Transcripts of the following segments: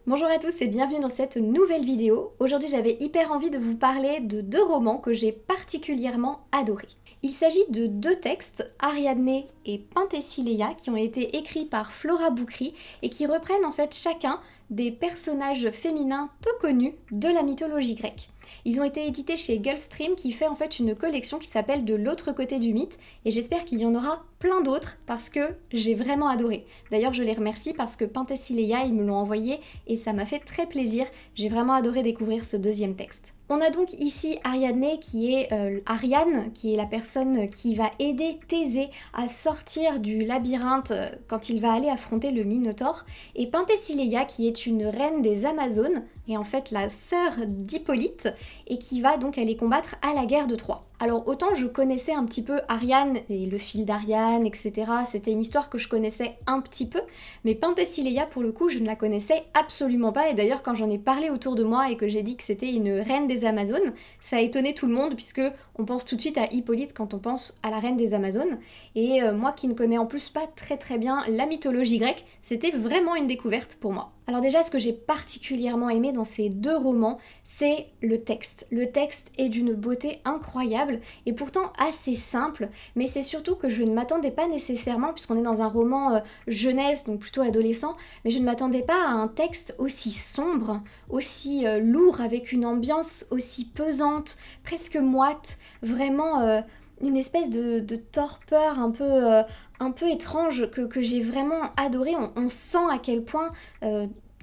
Bonjour à tous et bienvenue dans cette nouvelle vidéo. Aujourd'hui j'avais hyper envie de vous parler de deux romans que j'ai particulièrement adorés. Il s'agit de deux textes, Ariadné et Penthesilea, qui ont été écrits par Flora Boukri et qui reprennent en fait chacun des personnages féminins peu connus de la mythologie grecque. Ils ont été édités chez Gulfstream qui fait en fait une collection qui s'appelle De l'autre côté du mythe et j'espère qu'il y en aura plein d'autres parce que j'ai vraiment adoré. D'ailleurs je les remercie parce que Penthesilea ils me l'ont envoyé et ça m'a fait très plaisir, j'ai vraiment adoré découvrir ce deuxième texte. On a donc ici Ariadné qui est Ariane, qui est la personne qui va aider Thésée à sortir du labyrinthe quand il va aller affronter le Minotaure, et Penthesilea qui est une reine des Amazones, et en fait la sœur d'Hippolyte, et qui va donc aller combattre à la guerre de Troie. Alors autant je connaissais un petit peu Ariane et le fil d'Ariane, etc. C'était une histoire que je connaissais un petit peu, mais Penthesilea pour le coup je ne la connaissais absolument pas, et d'ailleurs quand j'en ai parlé autour de moi et que j'ai dit que c'était une reine des Amazones, ça a étonné tout le monde puisque on pense tout de suite à Hippolyte quand on pense à la reine des Amazones, et moi qui ne connais en plus pas très bien la mythologie grecque, c'était vraiment une découverte pour moi. Alors déjà, ce que j'ai particulièrement aimé dans ces deux romans, c'est le texte. Le texte est d'une beauté incroyable et pourtant assez simple, mais c'est surtout que je ne m'attendais pas nécessairement, puisqu'on est dans un roman jeunesse, donc plutôt adolescent, mais je ne m'attendais pas à un texte aussi sombre, aussi lourd, avec une ambiance aussi pesante, presque moite, vraiment une espèce de torpeur un peu étrange que j'ai vraiment adoré. On sent à quel point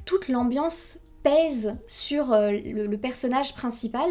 toute l'ambiance pèse sur le personnage principal,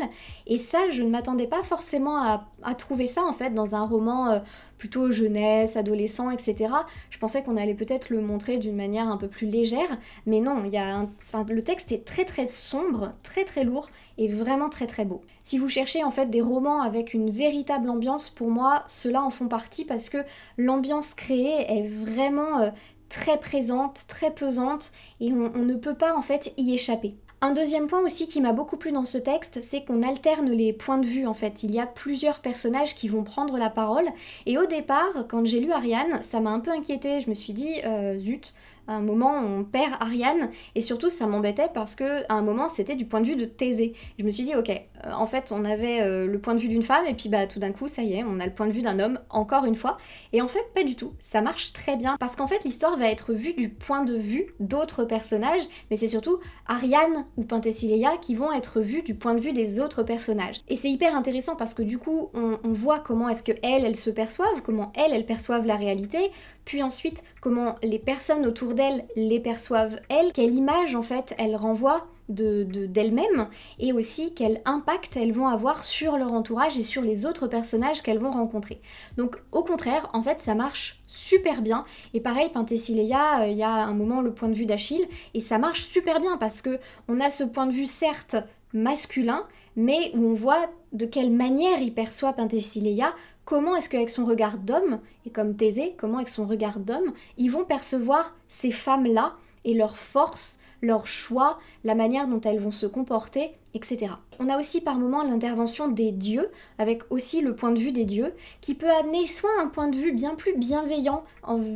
et ça je ne m'attendais pas forcément à trouver ça en fait dans un roman plutôt jeunesse, adolescent, etc. Je pensais qu'on allait peut-être le montrer d'une manière un peu plus légère, mais non, le texte est très sombre, très lourd et vraiment très beau. Si vous cherchez en fait des romans avec une véritable ambiance, pour moi ceux-là en font partie parce que l'ambiance créée est vraiment très présente, très pesante, et on ne peut pas en fait y échapper. Un deuxième point aussi qui m'a beaucoup plu dans ce texte, c'est qu'on alterne les points de vue en fait. Il y a plusieurs personnages qui vont prendre la parole, et au départ, quand j'ai lu Ariane, ça m'a un peu inquiétée. Je me suis dit, zut, à un moment on perd Ariane, et surtout ça m'embêtait parce que à un moment c'était du point de vue de Thésée. Je me suis dit ok, en fait on avait le point de vue d'une femme et puis bah tout d'un coup ça y est, on a le point de vue d'un homme encore une fois, et en fait pas du tout, ça marche très bien parce qu'en fait l'histoire va être vue du point de vue d'autres personnages, mais c'est surtout Ariane ou Penthesilea qui vont être vus du point de vue des autres personnages. Et c'est hyper intéressant parce que du coup on voit comment est-ce que elles se perçoivent, comment elles perçoivent la réalité, puis ensuite comment les personnes autour d'elles les perçoivent elles, quelle image en fait elles renvoient d'elles-mêmes, et aussi quel impact elles vont avoir sur leur entourage et sur les autres personnages qu'elles vont rencontrer. Donc au contraire, en fait ça marche super bien, et pareil Penthesilea, il y a un moment le point de vue d'Achille, et ça marche super bien parce que on a ce point de vue certes masculin, mais où on voit de quelle manière il perçoit Penthesilea, comment est-ce qu'avec son regard d'homme, et comme Thésée, comment avec son regard d'homme, ils vont percevoir ces femmes-là et leur force, leur choix, la manière dont elles vont se comporter, etc. On a aussi par moments l'intervention des dieux, avec aussi le point de vue des dieux, qui peut amener soit un point de vue bien plus bienveillant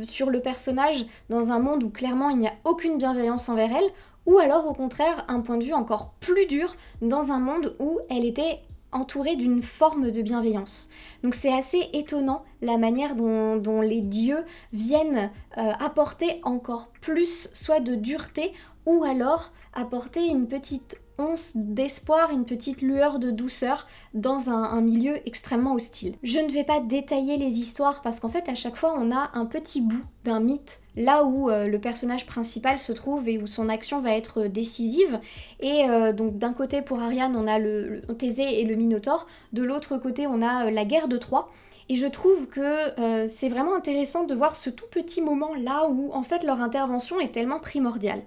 sur le personnage dans un monde où clairement il n'y a aucune bienveillance envers elle, ou alors au contraire un point de vue encore plus dur dans un monde où elle était entourée d'une forme de bienveillance. Donc c'est assez étonnant la manière dont les dieux viennent apporter encore plus soit de dureté, ou alors apporter une petite once d'espoir, une petite lueur de douceur dans un milieu extrêmement hostile. Je ne vais pas détailler les histoires parce qu'en fait à chaque fois on a un petit bout d'un mythe là où le personnage principal se trouve et où son action va être décisive, et donc d'un côté pour Ariane on a le Thésée et le Minotaure, de l'autre côté on a la guerre de Troie. Et je trouve que c'est vraiment intéressant de voir ce tout petit moment là où en fait leur intervention est tellement primordiale.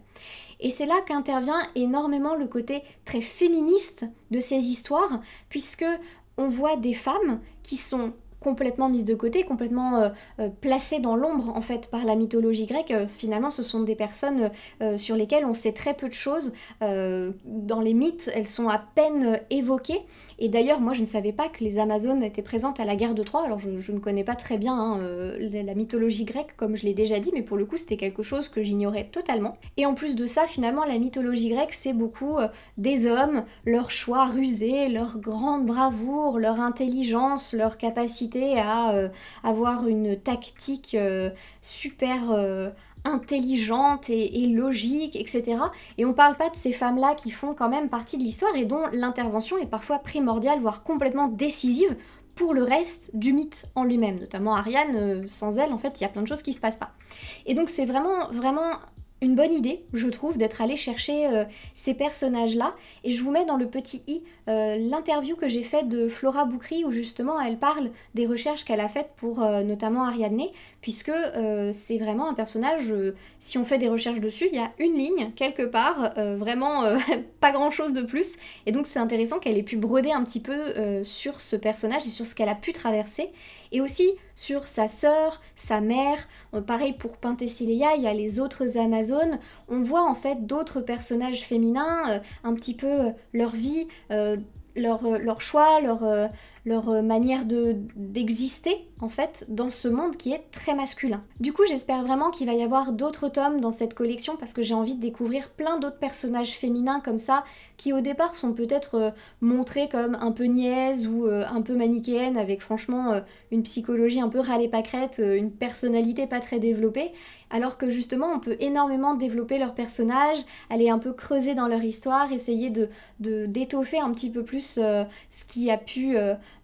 Et c'est là qu'intervient énormément le côté très féministe de ces histoires, puisque on voit des femmes qui sont complètement mises de côté, complètement placées dans l'ombre en fait par la mythologie grecque. Finalement ce sont des personnes sur lesquelles on sait très peu de choses. Dans les mythes, elles sont à peine évoquées. Et d'ailleurs, moi je ne savais pas que les Amazones étaient présentes à la guerre de Troie. Alors je ne connais pas très bien hein, la mythologie grecque comme je l'ai déjà dit, mais pour le coup c'était quelque chose que j'ignorais totalement. Et en plus de ça, finalement la mythologie grecque c'est beaucoup des hommes, leurs choix rusés, leur grande bravoure, leur intelligence, leur capacité à avoir une tactique super intelligente et logique, etc. Et on parle pas de ces femmes-là qui font quand même partie de l'histoire et dont l'intervention est parfois primordiale, voire complètement décisive pour le reste du mythe en lui-même. Notamment Ariane, sans elle, en fait, il y a plein de choses qui se passent pas. Et donc c'est vraiment une bonne idée, je trouve, d'être allé chercher ces personnages-là. Et je vous mets dans le petit i l'interview que j'ai faite de Flora Boukri, où justement elle parle des recherches qu'elle a faites pour notamment Ariadné, puisque c'est vraiment un personnage, si on fait des recherches dessus, il y a une ligne, quelque part, vraiment pas grand-chose de plus. Et donc c'est intéressant qu'elle ait pu broder un petit peu sur ce personnage et sur ce qu'elle a pu traverser. Et aussi sur sa sœur, sa mère, pareil pour Penthesilea, il y a les autres Amazones, on voit en fait d'autres personnages féminins, un petit peu leur vie, leur choix, leur manière d'exister en fait dans ce monde qui est très masculin. Du coup j'espère vraiment qu'il va y avoir d'autres tomes dans cette collection parce que j'ai envie de découvrir plein d'autres personnages féminins comme ça qui au départ sont peut-être montrés comme un peu niaises ou un peu manichéennes avec franchement une psychologie un peu râlée pâquerette, une personnalité pas très développée, alors que justement on peut énormément développer leurs personnages, aller un peu creuser dans leur histoire, essayer d'étoffer un petit peu plus ce qui a pu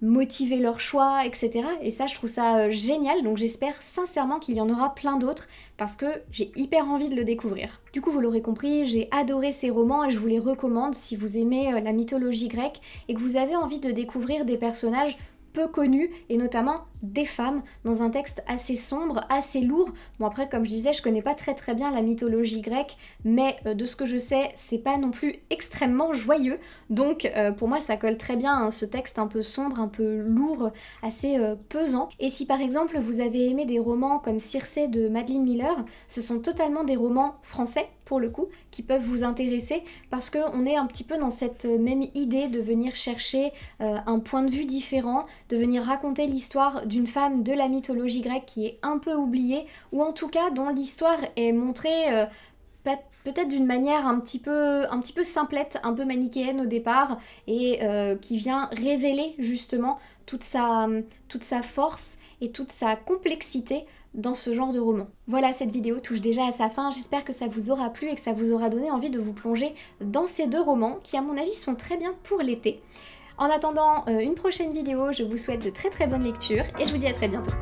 motiver leur choix, etc. Et ça je trouve ça génial, donc j'espère sincèrement qu'il y en aura plein d'autres parce que j'ai hyper envie de le découvrir. Du coup vous l'aurez compris, j'ai adoré ces romans et je vous les recommande si vous aimez la mythologie grecque et que vous avez envie de découvrir des personnages peu connus et notamment des femmes dans un texte assez sombre, assez lourd. Bon après comme je disais je connais pas très bien la mythologie grecque mais de ce que je sais c'est pas non plus extrêmement joyeux donc pour moi ça colle très bien hein, ce texte un peu sombre, un peu lourd, assez pesant. Et si par exemple vous avez aimé des romans comme Circé de Madeline Miller, ce sont totalement des romans français pour le coup, qui peuvent vous intéresser parce qu'on est un petit peu dans cette même idée de venir chercher un point de vue différent, de venir raconter l'histoire d'une femme de la mythologie grecque qui est un peu oubliée ou en tout cas dont l'histoire est montrée peut-être d'une manière un petit peu simplette, un peu manichéenne au départ et qui vient révéler justement toute sa force et toute sa complexité dans ce genre de roman. Voilà, cette vidéo touche déjà à sa fin, j'espère que ça vous aura plu et que ça vous aura donné envie de vous plonger dans ces deux romans qui à mon avis sont très bien pour l'été. En attendant une prochaine vidéo, je vous souhaite de très bonnes lectures et je vous dis à très bientôt.